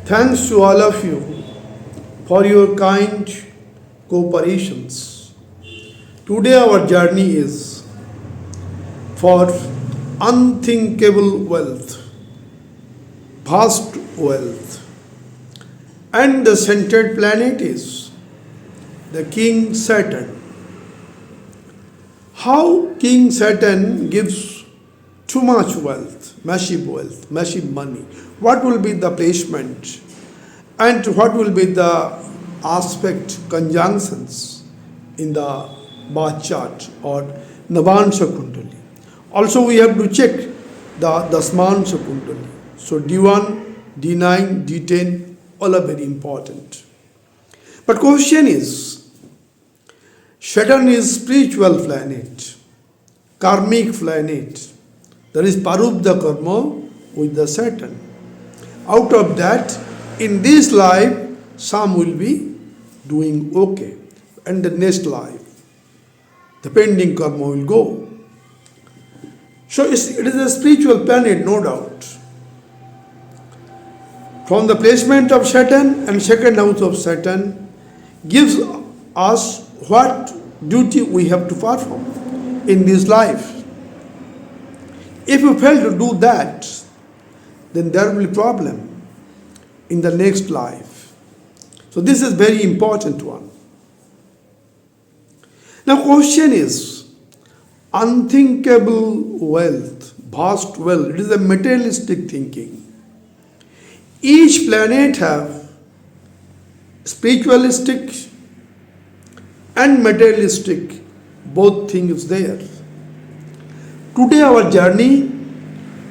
Thanks to all of you for your kind cooperations. Today our journey is for unthinkable wealth, vast wealth, and the centered planet is the King Saturn. How King Saturn gives too much wealth, massive money. What will be the placement and what will be the aspect conjunctions in the birth chart or Navansha Kundali. Also we have to check the Dasmansha Kundali. So D1, D9, D10 all are very important. But question is, Saturn is spiritual planet, karmic planet. There is Parubdha Karma with the Saturn. Out of that, in this life, some will be doing okay. And the next life, the pending karma will go. So it is a spiritual planet, no doubt. From the placement of Saturn and second house of Saturn gives us what duty we have to perform in this life. If you fail to do that, then there will be problem in the next life. So this is very important one. Now question is, unthinkable wealth, vast wealth, it is a materialistic thinking. Each planet have spiritualistic and materialistic, both things there. Today our journey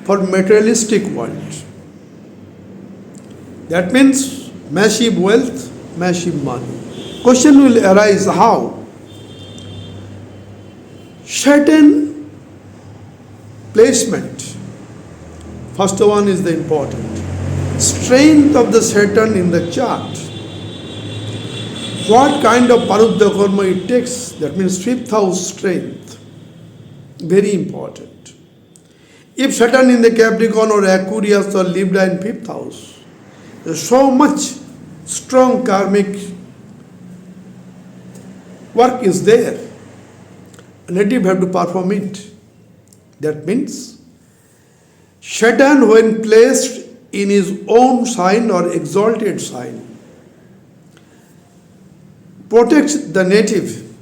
for materialistic world. That means massive wealth, massive money. Question will arise how? Saturn placement. First one is the important. Strength of the Saturn in the chart. What kind of Parubdha Karma it takes? That means fifth house strength. Very important. If Saturn in the Capricorn or Aquarius or Libra in fifth house, there's so much strong karmic work is there. A native have to perform it. That means Saturn when placed in his own sign or exalted sign protects the native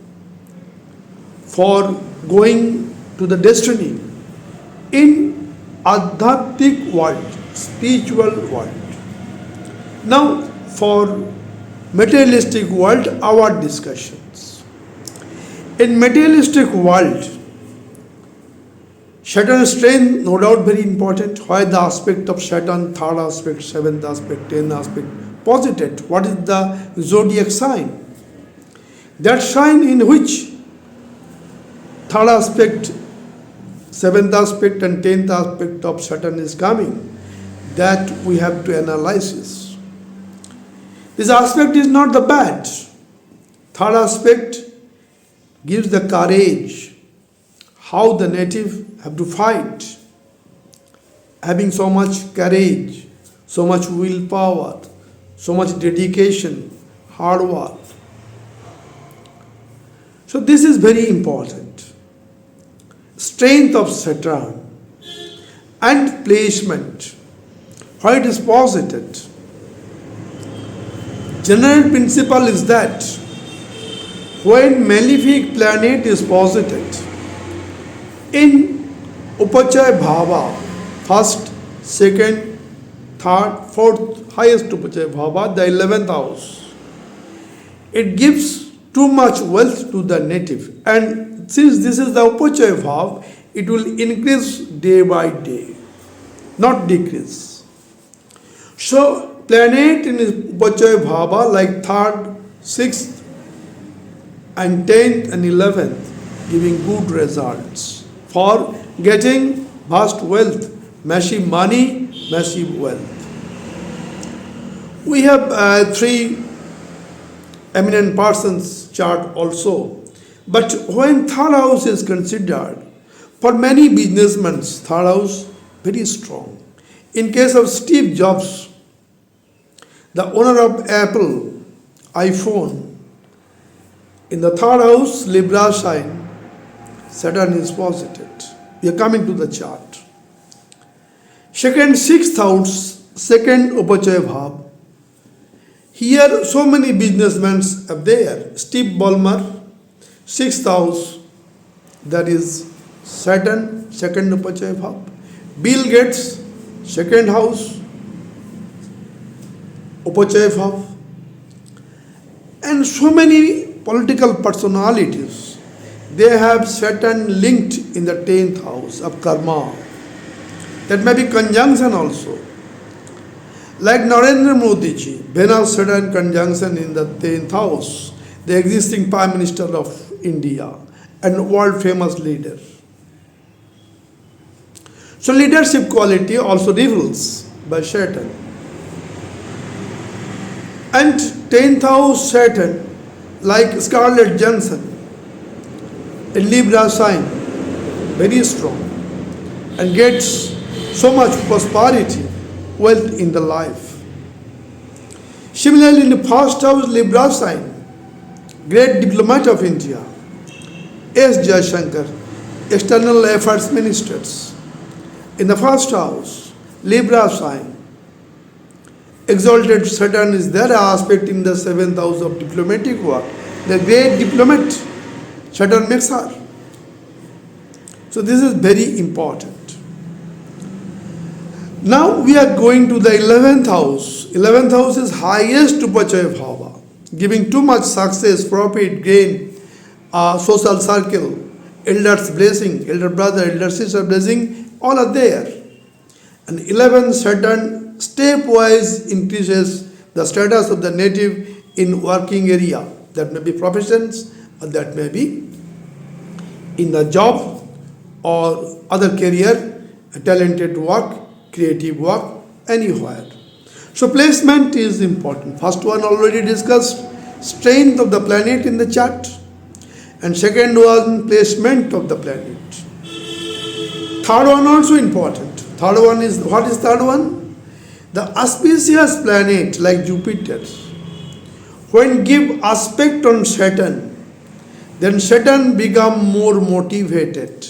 for going to the destiny in Adhyatmic world, spiritual world. Now for materialistic world, our discussions. In materialistic world, Saturn strength, no doubt very important. Why the aspect of Saturn, third aspect, seventh aspect, 10th aspect, posited. What is the zodiac sign? That sign in which third aspect, seventh aspect and 10th aspect of Saturn is coming, that we have to analyze. This aspect is not the bad. Third aspect gives the courage, how the native have to fight, having so much courage, so much willpower, so much dedication, hard work. So this is very important. Strength of Saturn and placement, how it is posited. General principle is that when malefic planet is posited in Upachaya Bhava, first, second, third, fourth, highest Upachaya Bhava, the 11th house, it gives too much wealth to the native. And since this is the Upachaya Bhava, it will increase day by day, not decrease. So, planet in Upachaya Bhava like 3rd, 6th, and 10th and 11th giving good results for getting vast wealth, massive money, massive wealth. We have 3 eminent persons chart also. But when third house is considered, for many businessmen, third house very strong. In case of Steve Jobs, the owner of Apple, iPhone. In the third house, Libra sign, Saturn is posited. We are coming to the chart. Second, sixth house, second Upachaya Bhav. Here, so many businessmen are there. Steve Ballmer, sixth house, that is Saturn, second Upachaya Bhav. Bill Gates, second house, Upachaya Bhav. And so many political personalities, they have Saturn linked in the 10th house of karma. That may be conjunction also. Like Narendra Modi ji, Venus Saturn conjunction in the 10th house, the existing Prime Minister of India and world famous leader. So leadership quality also reveals by Saturn. And 10th house Saturn, like Scarlett Johansson, in Libra sign, very strong, and gets so much prosperity, wealth in the life. Similarly, in the first house, Libra sign, great diplomat of India, Jaishankar, external affairs ministers. In the first house, Libra sign, exalted Saturn is there aspect in the 7th house of diplomatic work. The great diplomat, Saturn makes her. So this is very important. Now we are going to the 11th house. 11th house is highest Upachaya Bhava, giving too much success, profit, gain, social circle, elders blessing, elder brother, elder sister blessing, all are there. And 11th Saturn stepwise increases the status of the native in working area. That may be professions, or that may be in the job or other career, talented work, creative work, anywhere. So placement is important. First one already discussed, strength of the planet in the chart. And second one, placement of the planet. Third one also important. Third one is, what is third one? The auspicious planet like Jupiter, when give aspect on Saturn, then Saturn become more motivated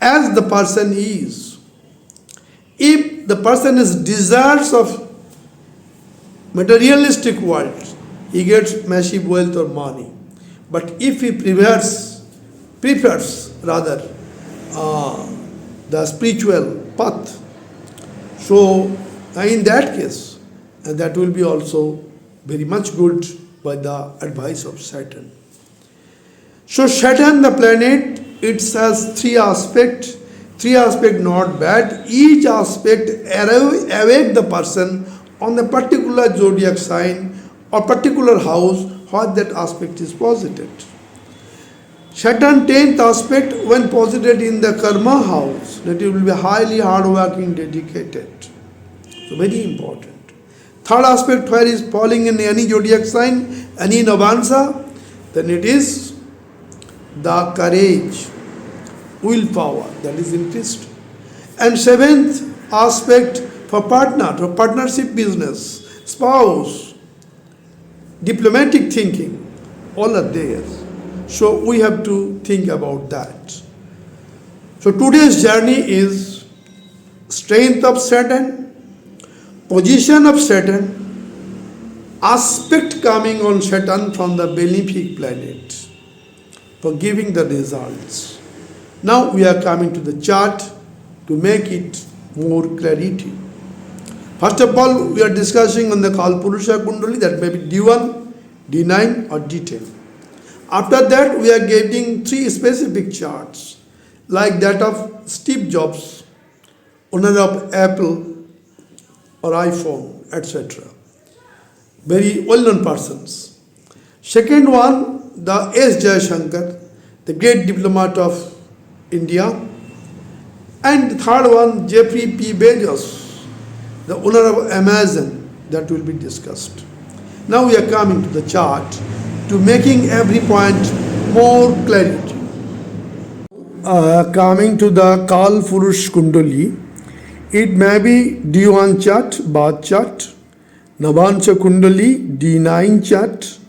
as the person is. If the person is desires of materialistic world, he gets massive wealth or money. But if he prefers rather the spiritual path, so in that case, that will be also very much good by the advice of Saturn. So Saturn, the planet, it has three aspects not bad. Each aspect awake the person on the particular zodiac sign or particular house where that aspect is posited. Saturn 10th aspect when posited in the karma house, that it will be highly hardworking, dedicated. So very important. Third aspect where is falling in any zodiac sign, any Navansha, then it is the courage, willpower, that is interest. And seventh aspect for partner, for partnership business, spouse, diplomatic thinking, all are there. So we have to think about that. So today's journey is strength of Saturn, position of Saturn, aspect coming on Saturn from the benefic planet for giving the results. Now we are coming to the chart to make it more clarity. First of all, we are discussing on the Kalpurusha Kundali, that may be D1, D9 or D10. After that, we are getting three specific charts like that of Steve Jobs, owner of Apple or iPhone, etc. Very well-known persons. Second one, the Jaishankar, the great diplomat of India. And third one, Jeffrey P. Bezos, the owner of Amazon, that will be discussed. Now we are coming to the chart to making every point more clarity. Coming to the Kalpurush Kundali, it may be D1 chart, Bath chart, Navansha Kundali D9 chart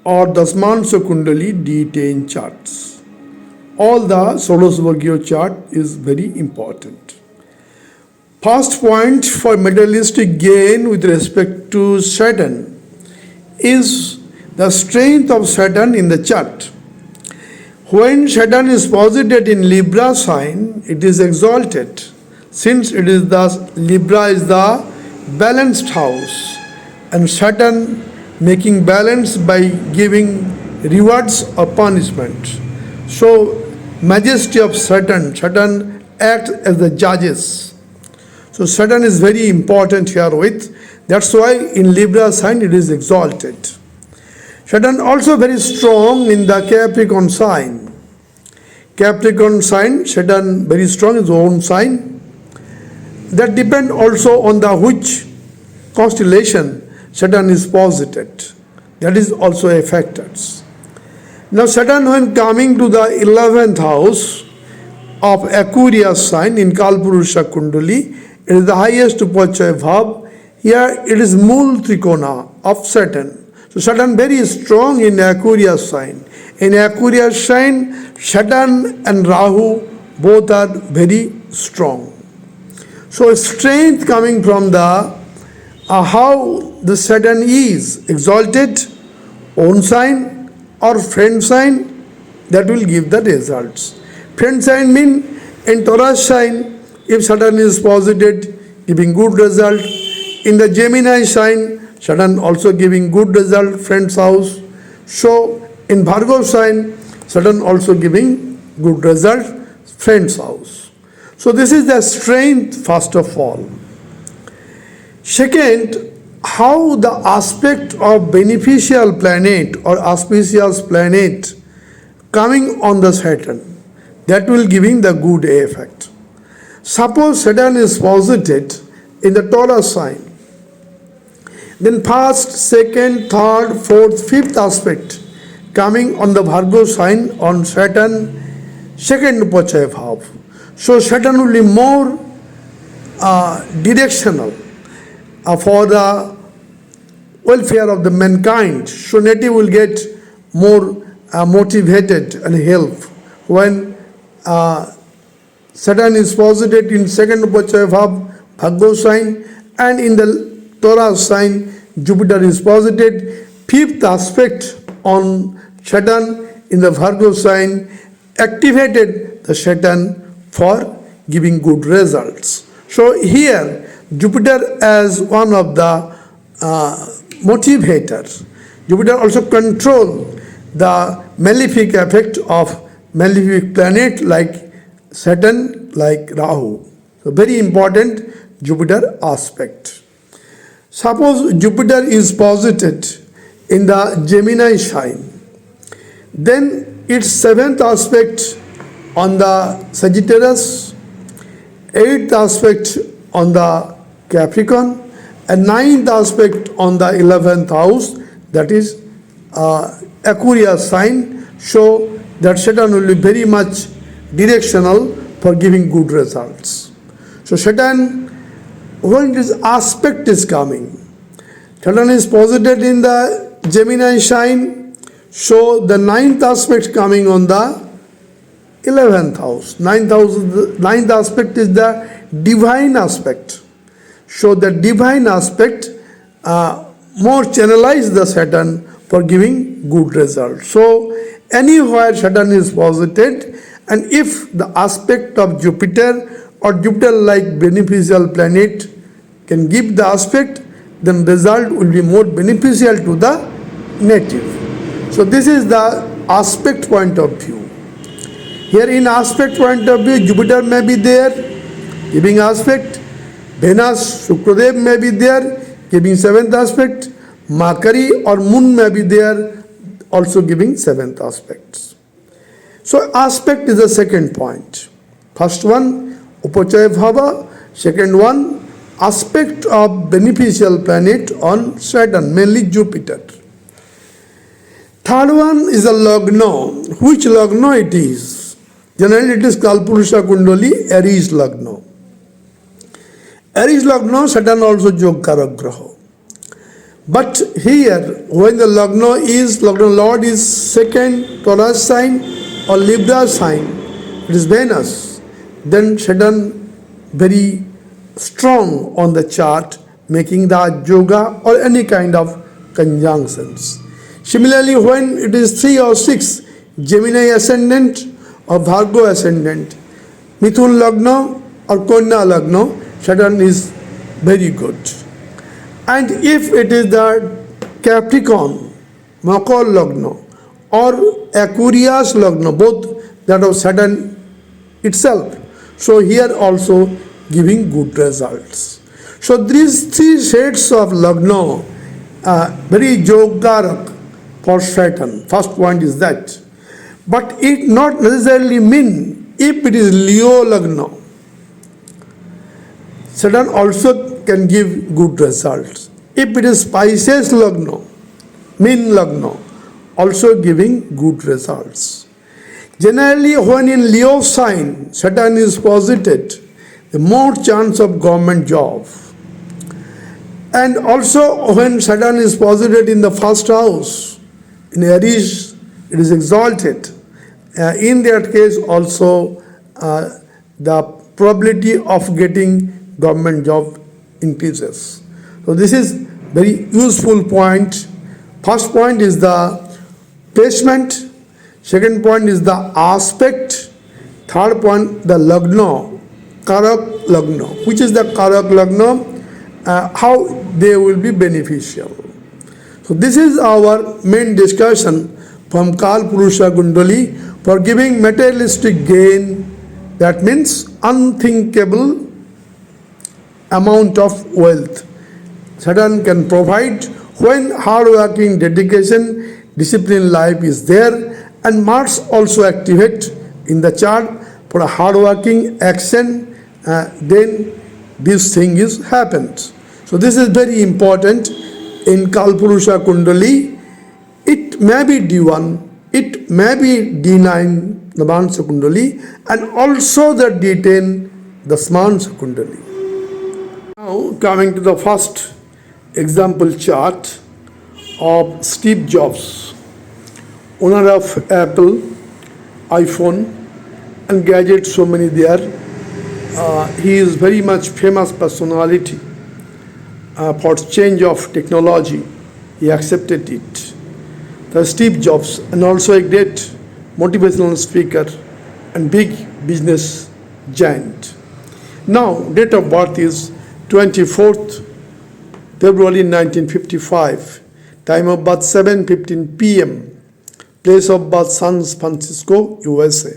or Dasmansha Kundali D10 charts. All the Solos-Vargyo chart is very important. First point for materialistic gain with respect to Saturn is the strength of Saturn in the chart. When Saturn is posited in Libra sign, it is exalted, since Libra is the balanced house, and Saturn making balance by giving rewards or punishment. So majesty of Saturn acts as the judges. So Saturn is very important here with. That's why in Libra sign it is exalted. Saturn also very strong in the Capricorn sign. Capricorn sign, Saturn very strong in his own sign. That depend also on the which constellation Saturn is posited. That is also a factor. Now Saturn, when coming to the 11th house of Aquarius sign in Kalpurusha Kundali, it is the highest Upachaya Bhav. Here it is Mool Trikona of Saturn. So Saturn very strong in Aquarius sign. In Aquarius sign, Saturn and Rahu both are very strong. So strength coming from the how the Saturn is exalted, own sign or friend sign, that will give the results. Friend sign mean in Taurus sign, if Saturn is posited, giving good result. In the Gemini sign, Saturn also giving good result, friend's house. So in Virgo sign, Saturn also giving good result, friend's house. So this is the strength first of all. Second, how the aspect of beneficial planet or auspicious planet coming on the Saturn, that will giving the good effect. Suppose Saturn is posited in the Taurus sign, then first, second, third, fourth, fifth aspect coming on the Virgo sign on Saturn, second Upachaya Bhav. So Saturn will be more directional for the welfare of the mankind. So native will get more motivated and help when Saturn is posited in second Upachaya Bhav, Virgo sign, and in the Taurus sign, Jupiter is posited. Fifth aspect on Saturn in the Virgo sign activated the Saturn for giving good results. So here, Jupiter as one of the motivators. Jupiter also control the malefic effect of malefic planet like Saturn, like Rahu. So very important Jupiter aspect. Suppose Jupiter is posited in the Gemini sign, then its seventh aspect on the Sagittarius, eighth aspect on the Capricorn, and ninth aspect on the 11th house, that is Aquarius sign, show that Saturn will be very much directional for giving good results. So Saturn, when this aspect is coming, Saturn is posited in the Gemini sign, so the ninth aspect coming on the 11th house. Ninth aspect is the divine aspect. So the divine aspect more channelize the Saturn for giving good results. So anywhere Saturn is posited, and if the aspect of Jupiter or Jupiter like beneficial planet can give the aspect, then result will be more beneficial to the native. So this is the aspect point of view. Here in aspect point of view, Jupiter may be there giving aspect, Venus, Sukradev may be there giving seventh aspect, Mercury or Moon may be there also giving seventh aspects. So aspect is the second point. First one, Upachaya Bhava. Second one, aspect of beneficial planet on Saturn, mainly Jupiter. Third one is a Lagna. Which Lagna it is? Generally it is Kalpurusha Kundali, Aries Lagna. Aries Lagna, Saturn also Yogkarak Graha. But here, when the Lagna Lord is second Taurus sign or Libra sign, it is Venus, then Saturn very strong on the chart, making the yoga or any kind of conjunctions. Similarly, when it is 3 or 6, Gemini ascendant or Virgo ascendant, Mithun Lagna or Kanya Lagna, Saturn is very good. And if it is the Capricorn, Makar Lagna or Aquarius Lagna, both that of Saturn itself, so here also giving good results. So these three shades of Lagna are very yogarak for Saturn. First point is that. But it not necessarily mean if it is Leo Lagna, Saturn also can give good results. If it is Pisces Lagna, Min Lagna, also giving good results. Generally, when in Leo sign, Saturn is posited, the more chance of government job. And also when Saturn is posited in the first house, in Aries, it is exalted. In that case also the probability of getting government job increases. So this is very useful point. First point is the placement. Second point is the aspect. Third point, the Lagna, Karak Lagna. Which is the Karak Lagna? How they will be beneficial. So this is our main discussion from Kalpurusha Kundali for giving materialistic gain. That means unthinkable amount of wealth Saturn can provide when hard-working, dedication, disciplined life is there, and Mars also activate in the chart for a hard-working action. Then this thing is happened. So this is very important in Kalpurusha Kundali. It may be D1, it may be D9, the Mansa Kundali, and also the D10, the Smansa Kundali. Now coming to the first example chart of Steve Jobs, owner of Apple, iPhone, and gadgets, so many there. He is very much famous personality for change of technology. He accepted it. The Steve Jobs, and also a great motivational speaker and big business giant. Now, date of birth is 24th February 1955. Time of birth 7:15 p.m. Place of birth San Francisco, USA.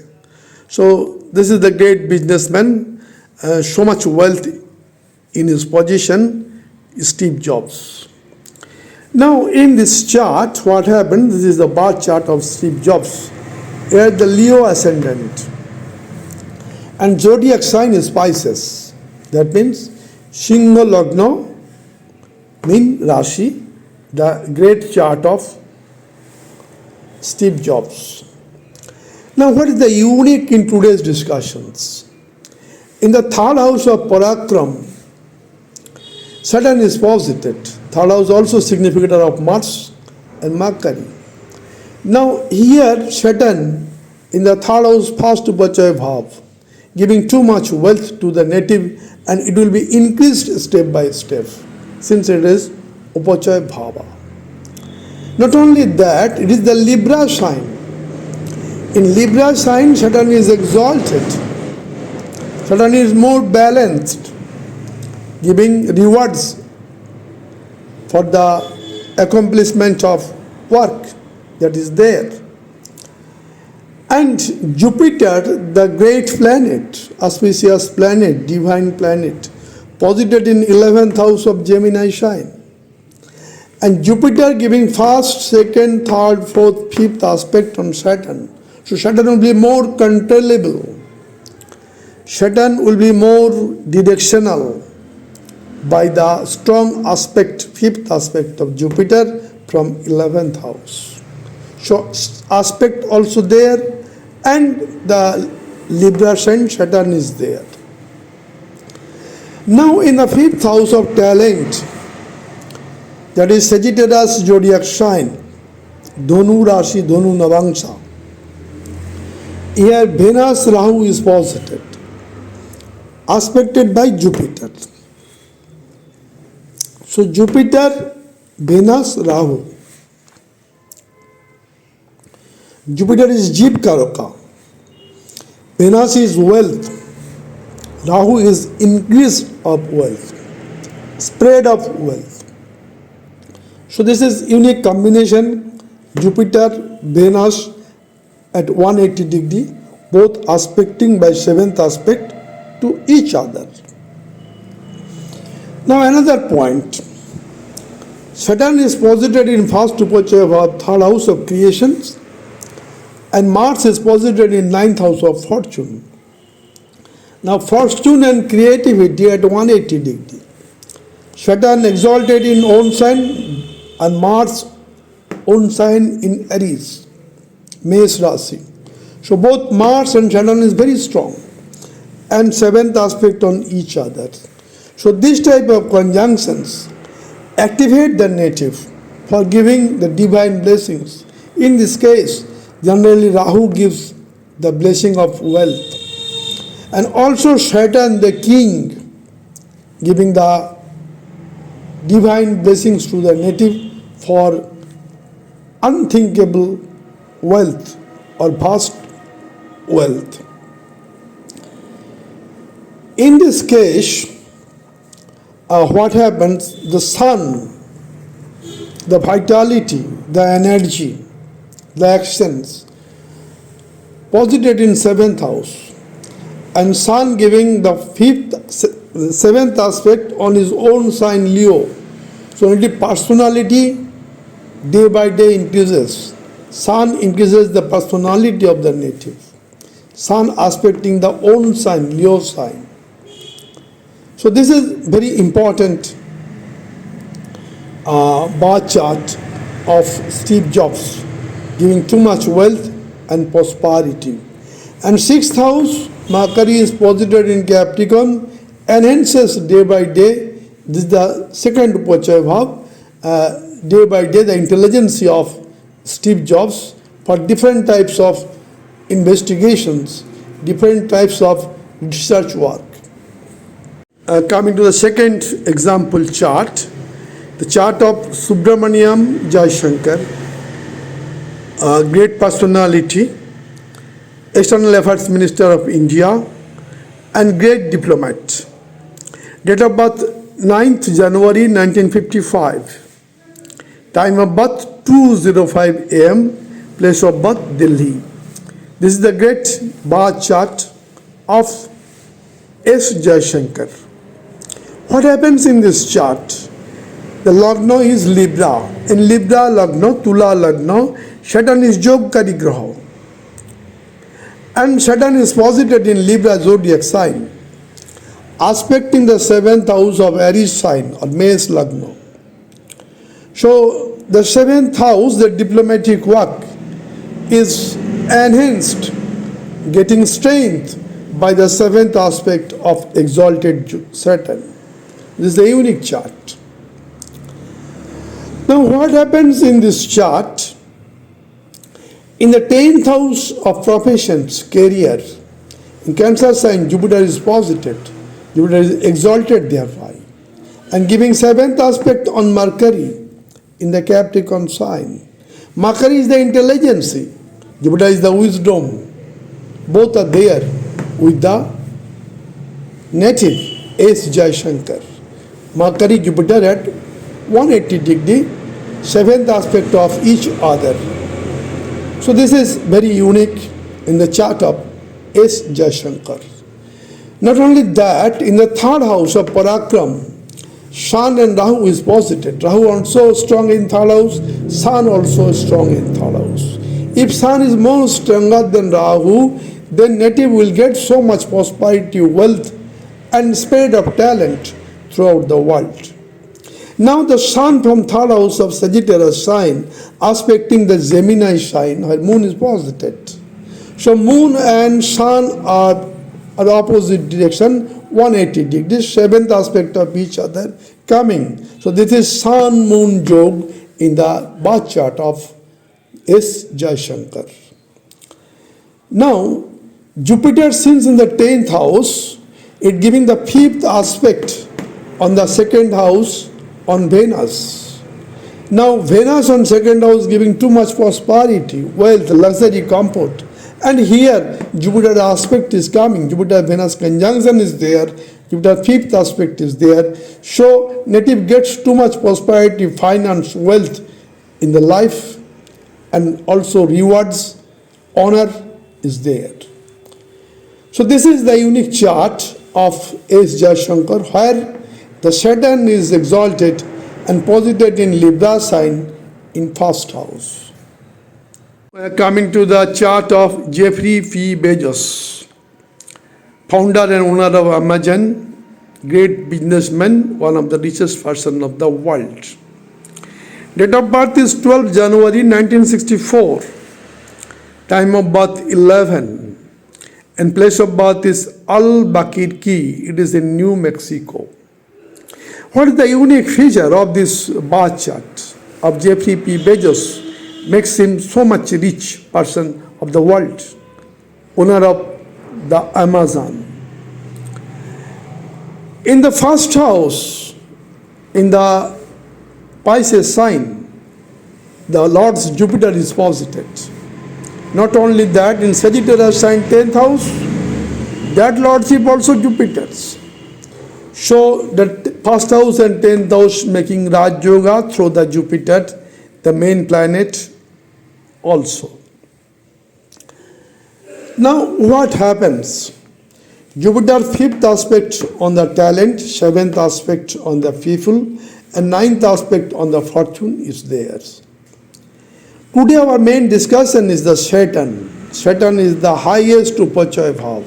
So this is the great businessman, so much wealth in his position, Steve Jobs. Now in this chart, what happened? This is the birth chart of Steve Jobs. Here the Leo ascendant, and zodiac sign is Pisces. That means Singha Lagna, mean Rashi, the great chart of Steve Jobs. Now what is the unique in today's discussions? In the third house of Parakram, Saturn is posited. Third house also significant of Mars and Mercury. Now here Saturn in the third house first Upachaya Bhav, giving too much wealth to the native, and it will be increased step by step since it is Upachaya Bhava. Not only that, it is the Libra sign. In Libra sign, Saturn is exalted. Saturn is more balanced, giving rewards for the accomplishment of work that is there. And Jupiter, the great planet, auspicious planet, divine planet, posited in 11th house of Gemini sign. And Jupiter giving first, second, third, fourth, fifth aspect on Saturn. So Saturn will be more controllable. Saturn will be more directional by the strong aspect, fifth aspect of Jupiter from 11th house. So aspect also there, and the Libra sign Saturn is there. Now in the fifth house of talent, that is Sagittarius zodiac sign, Dhanu Rashi, Dhanu Navangsha. Here Venus Rahu is posited, aspected by Jupiter. So Jupiter, Venus, Rahu. Jupiter is Jeep Karaka. Venus is wealth. Rahu is increase of wealth, spread of wealth. So this is unique combination, Jupiter, Venus at 180 degree, both aspecting by seventh aspect to each other. Now another point, Saturn is posited in first upacha of third house of creations, and Mars is posited in ninth house of fortune. Now fortune and creativity at 180 degree. Saturn exalted in own sign and Mars own sign in Aries, Mesh Rashi. So both Mars and Saturn is very strong and seventh aspect on each other. So this type of conjunctions activate the native for giving the divine blessings. In this case, generally Rahu gives the blessing of wealth, and also Saturn the king giving the divine blessings to the native for unthinkable wealth or vast wealth. In this case, what happens? The sun, the vitality, the energy, the actions, posited in seventh house, and sun giving the seventh aspect on his own sign Leo. So only personality day by day increases. Sun increases the personality of the native. Sun aspecting the own sign, Leo sign. So this is very important bar chart of Steve Jobs, giving too much wealth and prosperity. And sixth house, Mercury is posited in Capricorn, enhances day by day. This is the second upacha bhav, day by day the intelligence of Steve Jobs for different types of investigations, different types of research work. Coming to the second example chart, the chart of Subramaniam Jaishankar, a great personality, External Affairs Minister of India, and great diplomat. Date of birth 9th January 1955. Time of birth 2:05 AM. Place of birth Delhi. This is the great bar chart of S. Jaishankar. What happens in this chart? The Lagna is Libra. In Libra Lagna, Tula Lagna, Saturn is Yogkari Graha. And Saturn is posited in Libra zodiac sign, aspecting the seventh house of Aries sign or Mesh Lagna. So the seventh house, the diplomatic work, is enhanced, getting strength by the seventh aspect of exalted Saturn. This is a unique chart. Now what happens in this chart? In the 10th house of professions, career, in Cancer sign, Jupiter is posited. Jupiter is exalted thereby, and giving seventh aspect on Mercury in the Capricorn sign. Mercury is the intelligence, Jupiter is the wisdom. Both are there with the native S. Jaishankar. Mercury, Jupiter at 180 degree, seventh aspect of each other. So this is very unique in the chart of S. Jaishankar. Not only that, in the third house of Parakram, Sun and Rahu is posited. Rahu also strong in third house, Sun also strong in third house. If Sun is more stronger than Rahu, then native will get so much prosperity, wealth, and spread of talent throughout the world. Now the Sun from third house of Sagittarius sign, aspecting the Gemini sign, her moon is posited. So moon and Sun are opposite direction, 180 degrees, seventh aspect of each other coming. So this is Sun Moon Jog in the birth chart of S. Jaishankar. Now, Jupiter since in the 10th house, it giving the fifth aspect on the second house on Venus. Now, Venus on second house giving too much prosperity, wealth, luxury, comfort. And here, Jupiter aspect is coming. Jupiter-Venus conjunction is there. Jupiter fifth aspect is there. So, native gets too much prosperity, finance, wealth in the life, and also rewards, honor is there. So, this is the unique chart of S. Jaishankar, where the Saturn is exalted and posited in Libra sign in first house. Coming to the chart of Jeffrey P. Bezos, founder and owner of Amazon, great businessman, one of the richest person of the world. Date of birth is 12 January 1964. Time of birth 11. And place of birth is Albuquerque. It is in New Mexico. What is the unique feature of this birth chart of Jeffrey P. Bezos? Makes him so much rich person of the world, owner of the Amazon. In the first house, in the Pisces sign, the Lord's Jupiter is posited. Not only that, in Sagittarius sign 10th house, that Lordship also Jupiter's. So the first house and 10th house making Raj Yoga through the Jupiter, the main planet also. Now what happens? Jupiter fifth aspect on the talent, seventh aspect on the people, and ninth aspect on the fortune is theirs. Today our main discussion is the Saturn. Saturn is the highest Upachaya Bhav,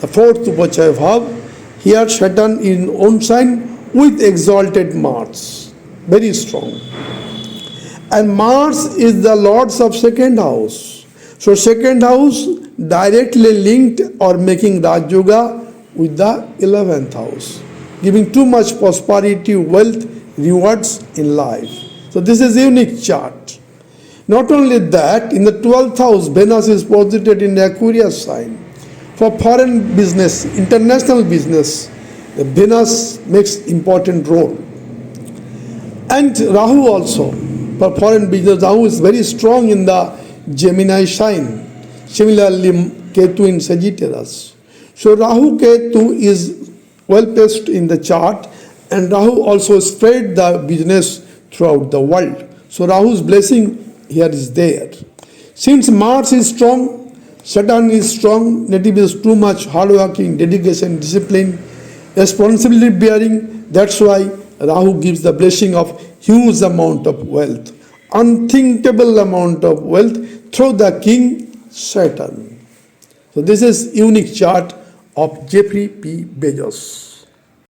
the fourth Upachaya Bhav. Here Saturn in own sign with exalted Mars, very strong. And Mars is the lords of second house. So second house directly linked or making Raj Yoga with the 11th house, giving too much prosperity, wealth, rewards in life. So this is a unique chart. Not only that, in the 12th house, Venus is posited in the Aquarius sign. For foreign business, international business, the Venus makes important role. And Rahu also. For foreign business, Rahu is very strong in the Gemini sign. Similarly, Ketu in Sagittarius. So Rahu Ketu is well placed in the chart, and Rahu also spread the business throughout the world. So Rahu's blessing here is there. Since Mars is strong, Saturn is strong, native is too much hardworking, dedication, discipline, responsibility bearing. That's why Rahu gives the blessing of huge amount of wealth, unthinkable amount of wealth through the king Saturn. So this is unique chart of Jeffrey P. Bezos.